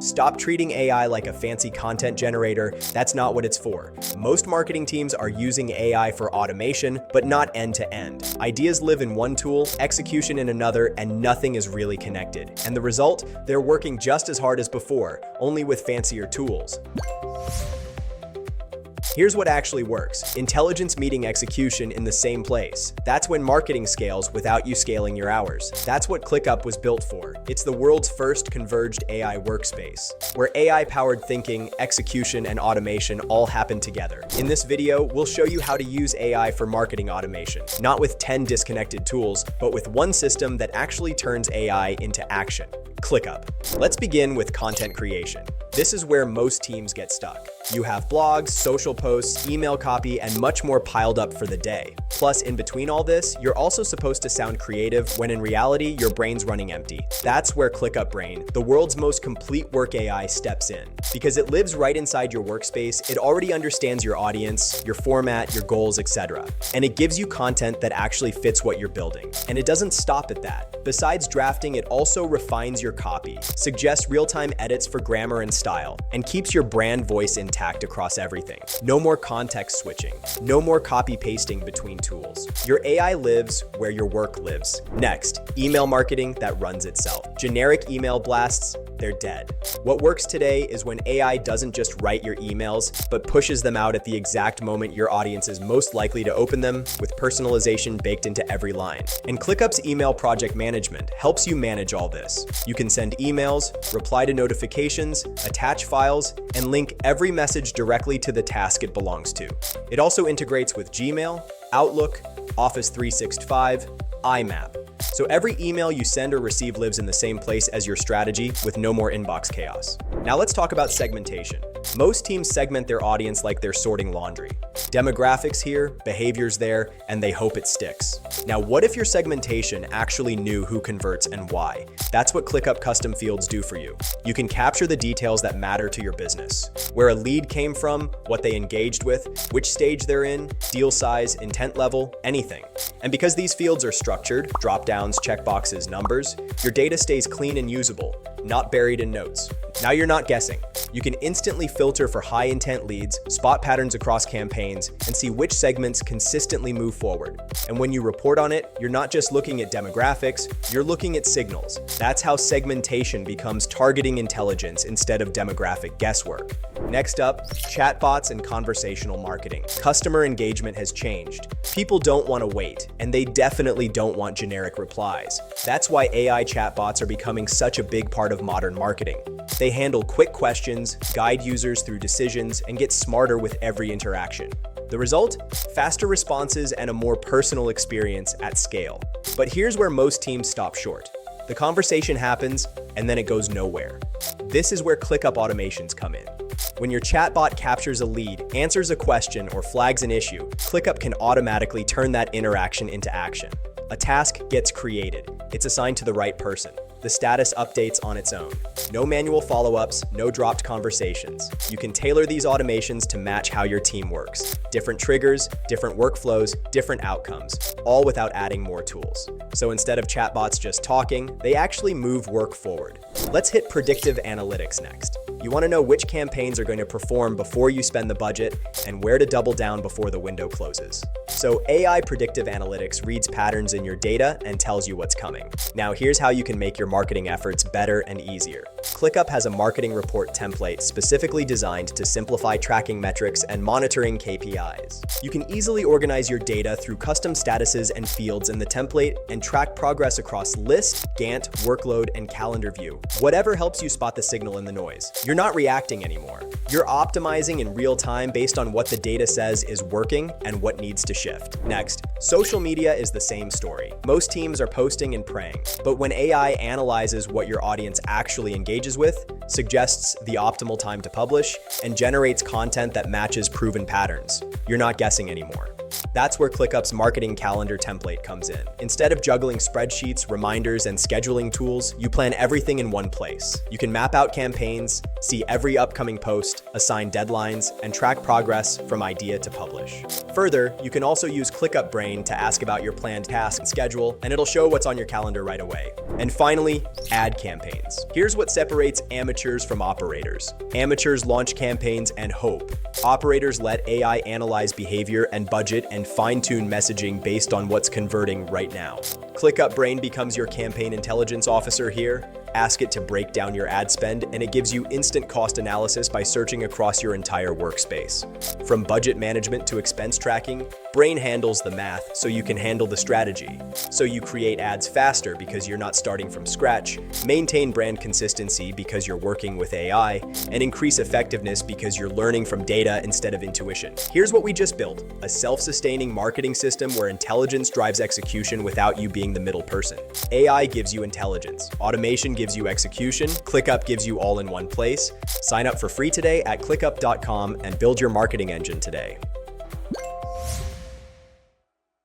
Stop treating AI like a fancy content generator. That's not what it's for. Most marketing teams are using AI for automation, but not end-to-end. Ideas live in one tool, execution in another, and nothing is really connected. And the result? They're working just as hard as before, only with fancier tools. Here's what actually works. Intelligence meeting execution in the same place. That's when marketing scales without you scaling your hours. That's what ClickUp was built for. It's the world's first converged AI workspace, where AI-powered thinking, execution, and automation all happen together. In this video, we'll show you how to use AI for marketing automation, not with 10 disconnected tools, but with one system that actually turns AI into action. ClickUp. Let's begin with content creation. This is where most teams get stuck. You have blogs, social posts, email copy, and much more piled up for the day. Plus, in between all this, you're also supposed to sound creative when in reality, your brain's running empty. That's where ClickUp Brain, the world's most complete work AI, steps in. Because it lives right inside your workspace, it already understands your audience, your format, your goals, etc. And it gives you content that actually fits what you're building. And it doesn't stop at that. Besides drafting, it also refines your copy, suggests real-time edits for grammar and style, and keeps your brand voice intact across everything. No more context switching. No more copy-pasting between tools. Your AI lives where your work lives. Next, email marketing that runs itself. Generic email blasts, they're dead. What works today is when AI doesn't just write your emails, but pushes them out at the exact moment your audience is most likely to open them, with personalization baked into every line. And ClickUp's email project management helps you manage all this. You can send emails, reply to notifications, attach files, and link every message directly to the task it belongs to. It also integrates with Gmail, Outlook, Office 365, IMAP. So every email you send or receive lives in the same place as your strategy with no more inbox chaos. Now let's talk about segmentation. Most teams segment their audience like they're sorting laundry. Demographics here, behaviors there, and they hope it sticks. Now, what if your segmentation actually knew who converts and why? That's what ClickUp custom fields do for you. You can capture the details that matter to your business. Where a lead came from, what they engaged with, which stage they're in, deal size, intent level, anything. And because these fields are structured, drop-downs, checkboxes, numbers, your data stays clean and usable, not buried in notes. Now you're not guessing. You can instantly filter for high-intent leads, spot patterns across campaigns, and see which segments consistently move forward. And when you report on it, you're not just looking at demographics, you're looking at signals. That's how segmentation becomes targeting intelligence instead of demographic guesswork. Next up, chatbots and conversational marketing. Customer engagement has changed. People don't want to wait, and they definitely don't want generic replies. That's why AI chatbots are becoming such a big part of modern marketing. They handle quick questions, guide users through decisions, and get smarter with every interaction. The result? Faster responses and a more personal experience at scale. But here's where most teams stop short. The conversation happens, and then it goes nowhere. This is where ClickUp automations come in. When your chatbot captures a lead, answers a question, or flags an issue, ClickUp can automatically turn that interaction into action. A task gets created. It's assigned to the right person. The status updates on its own. No manual follow-ups, no dropped conversations. You can tailor these automations to match how your team works. Different triggers, different workflows, different outcomes, all without adding more tools. So instead of chatbots just talking, they actually move work forward. Let's hit predictive analytics next. You want to know which campaigns are going to perform before you spend the budget and where to double down before the window closes. So AI predictive analytics reads patterns in your data and tells you what's coming. Now here's how you can make your marketing efforts better and easier. ClickUp has a marketing report template specifically designed to simplify tracking metrics and monitoring KPIs. You can easily organize your data through custom statuses and fields in the template and track progress across list, Gantt, workload, and calendar view. Whatever helps you spot the signal in the noise. You're not reacting anymore. You're optimizing in real time based on what the data says is working and what needs to shift. Next, social media is the same story. Most teams are posting and praying, but when AI analyzes what your audience actually engages with, suggests the optimal time to publish, and generates content that matches proven patterns, you're not guessing anymore. That's where ClickUp's marketing calendar template comes in. Instead of juggling spreadsheets, reminders, and scheduling tools, you plan everything in one place. You can map out campaigns, see every upcoming post, assign deadlines, and track progress from idea to publish. Further, you can also use ClickUp Brain to ask about your planned task and schedule, and it'll show what's on your calendar right away. And finally, ad campaigns. Here's what separates amateurs from operators. Amateurs launch campaigns and hope. Operators let AI analyze behavior and budget and fine-tune messaging based on what's converting right now. ClickUp Brain becomes your campaign intelligence officer here. Ask it to break down your ad spend, and it gives you instant cost analysis by searching across your entire workspace. From budget management to expense tracking, Brain handles the math so you can handle the strategy. So you create ads faster because you're not starting from scratch, maintain brand consistency because you're working with AI, and increase effectiveness because you're learning from data instead of intuition. Here's what we just built: a self-sustaining marketing system where intelligence drives execution without you being the middle person. AI gives you intelligence, automation gives you execution, ClickUp gives you all in one place. Sign up for free today at clickup.com and build your marketing engine today.